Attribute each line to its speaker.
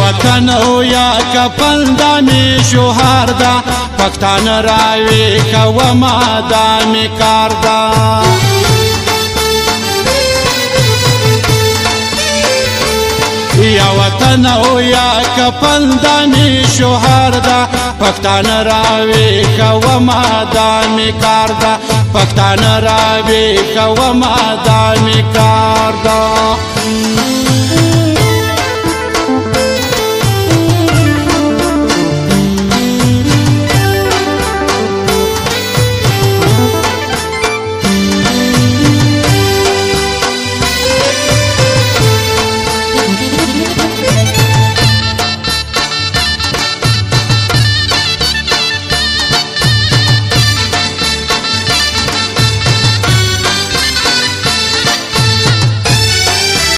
Speaker 1: وطن او یا کفن دا می شوهر دا پښتانه راوي کوما دا می کار دا یا وطن او یا کفن دا می شوهر دا پښتانه راوي کوما دا می کار دا پښتانه راوي کوما دا می کار دا